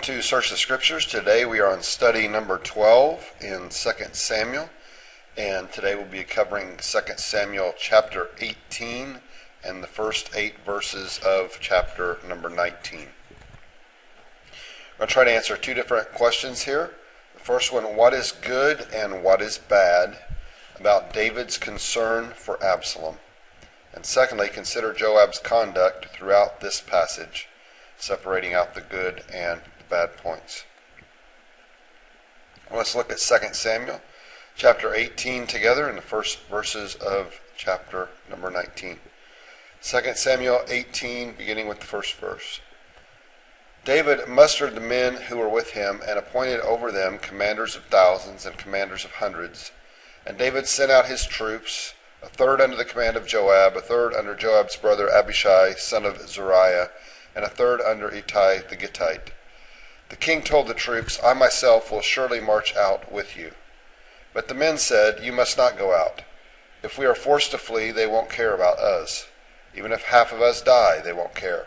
to Search the Scriptures. Today we are on study number 12 in 2 Samuel. And today we'll be covering 2 Samuel chapter 18 and the first 8 verses of chapter number 19. I'm going to try to answer two different questions here. The first one, what is good and what is bad about David's concern for Absalom? And secondly, consider Joab's conduct throughout this passage, separating out the good and the bad points. Well, let's look at 2 Samuel chapter 18 together in the first verses of chapter number 19. 2 Samuel 18, beginning with the first verse. David mustered the men who were with him and appointed over them commanders of thousands and commanders of hundreds. And David sent out his troops, a third under the command of Joab, a third under Joab's brother Abishai, son of Zeruiah, and a third under Ittai the Gittite. The king told the troops, I myself will surely march out with you. But the men said, you must not go out. If we are forced to flee, they won't care about us. Even if half of us die, they won't care.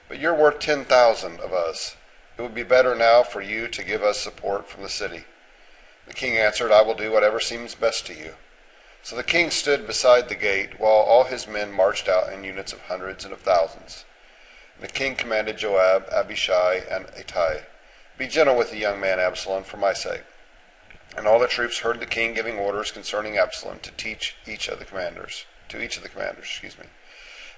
But you're worth 10,000 of us. It would be better now for you to give us support from the city. The king answered, I will do whatever seems best to you. So the king stood beside the gate, while all his men marched out in units of hundreds and of thousands. And the king commanded Joab, Abishai, and Ittai, be gentle with the young man Absalom for my sake. And all the troops heard the king giving orders concerning Absalom to each of the commanders.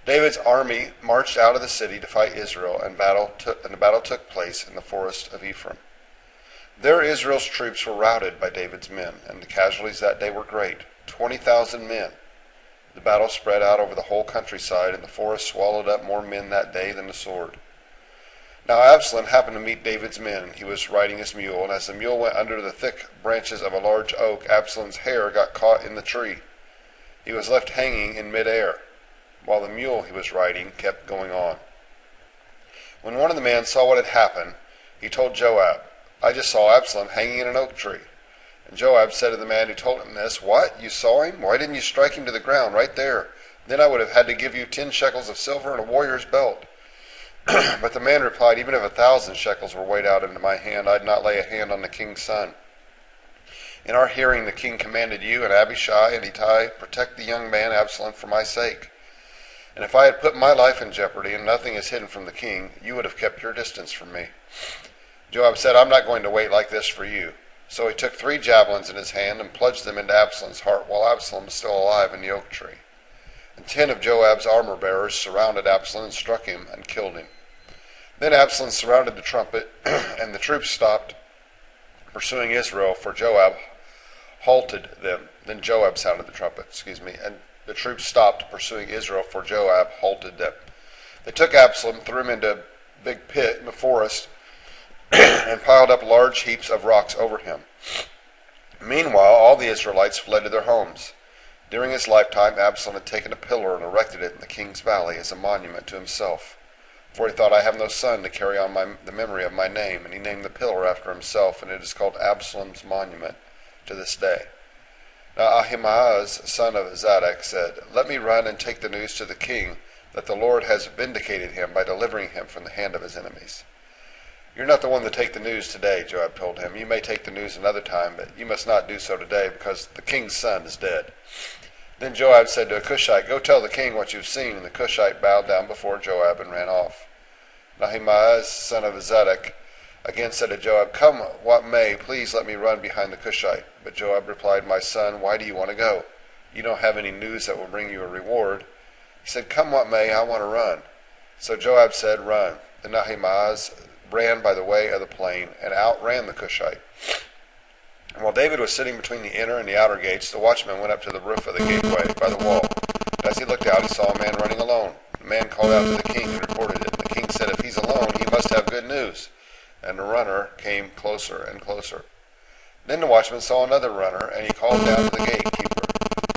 David's army marched out of the city to fight Israel, and the battle took place in the forest of Ephraim. There Israel's troops were routed by David's men, and the casualties that day were great, 20,000 men. The battle spread out over the whole countryside, and the forest swallowed up more men that day than the sword. Now Absalom happened to meet David's men. He was riding his mule, and as the mule went under the thick branches of a large oak, Absalom's hair got caught in the tree. He was left hanging in midair, while the mule he was riding kept going on. When one of the men saw what had happened, he told Joab, I just saw Absalom hanging in an oak tree. And Joab said to the man who told him this, What? You saw him? Why didn't you strike him to the ground right there? Then I would have had to give you 10 shekels of silver and a warrior's belt. But the man replied, Even if 1,000 shekels were weighed out into my hand, I'd not lay a hand on the king's son. In our hearing the king commanded you and Abishai and Ittai, protect the young man Absalom for my sake. And if I had put my life in jeopardy and nothing is hidden from the king, you would have kept your distance from me. Joab said, I'm not going to wait like this for you. So he took 3 javelins in his hand and plunged them into Absalom's heart while Absalom was still alive in the oak tree. And 10 of Joab's armor-bearers surrounded Absalom and struck him and killed him. Then Absalom surrounded the trumpet, and the troops stopped pursuing Israel, for Joab halted them. Then Joab sounded the trumpet, and the troops stopped pursuing Israel, for Joab halted them. They took Absalom, threw him into a big pit in the forest, and piled up large heaps of rocks over him. Meanwhile, all the Israelites fled to their homes. During his lifetime, Absalom had taken a pillar and erected it in the king's valley as a monument to himself. For he thought, I have no son to carry on the memory of my name, and he named the pillar after himself, and it is called Absalom's monument to this day. Now Ahimaaz, son of Zadok, said, Let me run and take the news to the king, that the Lord has vindicated him by delivering him from the hand of his enemies. You're not the one to take the news today, Joab told him. You may take the news another time, but you must not do so today, because the king's son is dead. Then Joab said to a Cushite, Go tell the king what you've seen. And the Cushite bowed down before Joab and ran off. Ahimaaz, son of Zadok, again said to Joab, Come what may, please let me run behind the Cushite. But Joab replied, My son, why do you want to go? You don't have any news that will bring you a reward. He said, Come what may, I want to run. So Joab said, Run. Then Ahimaaz ran by the way of the plain and outran the Cushite. And while David was sitting between the inner and the outer gates, the watchman went up to the roof of the gateway by the wall. And as he looked out, he saw a man running alone. The man called out to the king and reported it. The king said, If he's alone, he must have good news. And the runner came closer and closer. Then the watchman saw another runner, and he called down to the gatekeeper,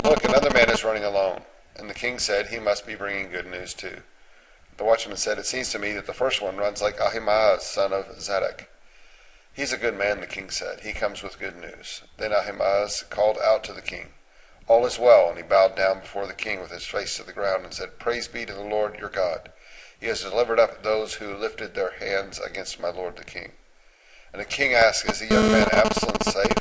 Look, another man is running alone. And the king said, He must be bringing good news too. The watchman said, It seems to me that the first one runs like Ahimaaz, son of Zadok. He's a good man, the king said. He comes with good news. Then Ahimaaz called out to the king, All is well, and he bowed down before the king with his face to the ground and said, Praise be to the Lord your God. He has delivered up those who lifted their hands against my lord the king. And the king asked, Is the young man Absalom safe?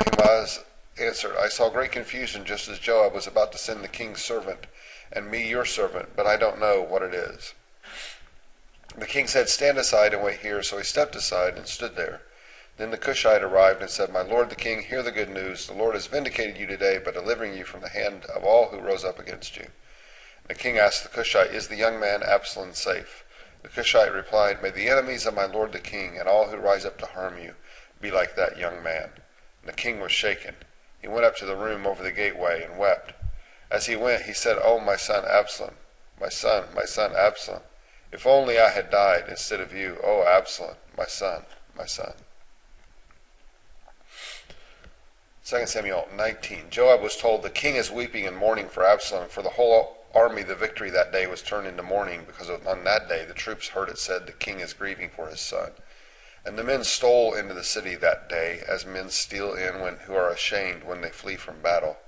Ahimaaz answered, I saw great confusion just as Joab was about to send the king's servant and me your servant, but I don't know what it is. The king said, Stand aside and wait here. So he stepped aside and stood there. Then the Cushite arrived and said, My lord the king, hear the good news. The Lord has vindicated you today by delivering you from the hand of all who rose up against you. And the king asked the Cushite, Is the young man Absalom safe? The Cushite replied, May the enemies of my lord the king and all who rise up to harm you be like that young man. And the king was shaken. He went up to the room over the gateway and wept. As he went, he said, Oh, my son Absalom, my son Absalom, if only I had died instead of you, O Absalom, my son, my son. 2 Samuel 19. Joab was told, The king is weeping and mourning for Absalom. For the whole army, the victory that day was turned into mourning, because on that day the troops heard it said, The king is grieving for his son. And the men stole into the city that day, as men steal in who are ashamed when they flee from battle.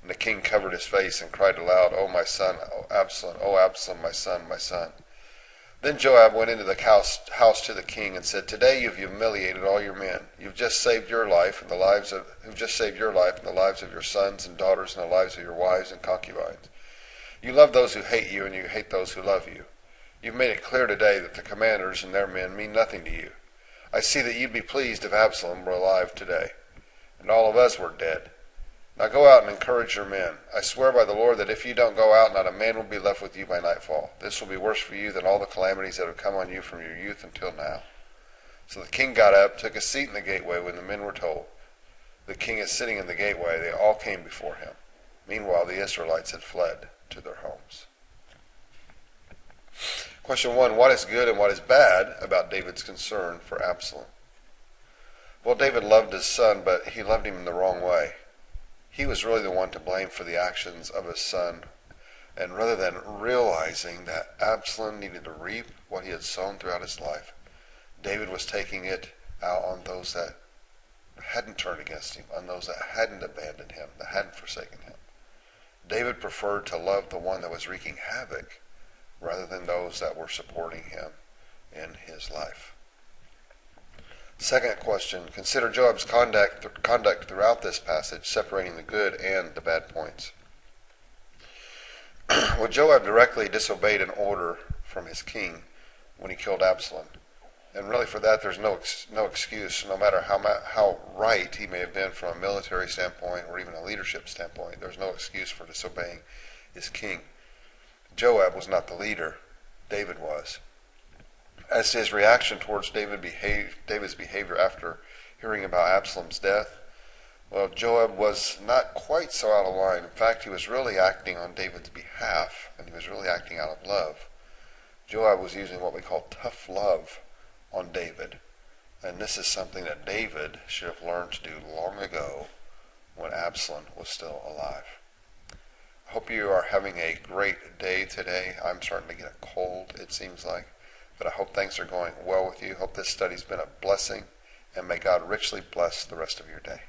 And the king covered his face and cried aloud, O my son, O Absalom, my son, my son. Then Joab went into the house to the king and said, Today you've humiliated all your men. You've just saved your life and the lives of your sons and daughters and the lives of your wives and concubines. You love those who hate you and you hate those who love you. You've made it clear today that the commanders and their men mean nothing to you. I see that you'd be pleased if Absalom were alive today, and all of us were dead. Now go out and encourage your men. I swear by the Lord that if you don't go out, not a man will be left with you by nightfall. This will be worse for you than all the calamities that have come on you from your youth until now. So the king got up, took a seat in the gateway when the men were told, The king is sitting in the gateway. They all came before him. Meanwhile, the Israelites had fled to their homes. Question 1. What is good and what is bad about David's concern for Absalom? Well, David loved his son, but he loved him in the wrong way. He was really the one to blame for the actions of his son. And rather than realizing that Absalom needed to reap what he had sown throughout his life, David was taking it out on those that hadn't turned against him, on those that hadn't abandoned him, that hadn't forsaken him. David preferred to love the one that was wreaking havoc rather than those that were supporting him in his life. Second question, consider Joab's conduct throughout this passage, separating the good and the bad points. Well, Joab directly disobeyed an order from his king when he killed Absalom. And really for that there's no excuse, no matter how right he may have been from a military standpoint or even a leadership standpoint. There's no excuse for disobeying his king. Joab was not the leader, David was. As to his reaction towards David's behavior after hearing about Absalom's death, well, Joab was not quite so out of line. In fact, he was really acting on David's behalf, and he was really acting out of love. Joab was using what we call tough love on David, and this is something that David should have learned to do long ago when Absalom was still alive. I hope you are having a great day today. I'm starting to get a cold, it seems like. But I hope things are going well with you. Hope this study's been a blessing. And may God richly bless the rest of your day.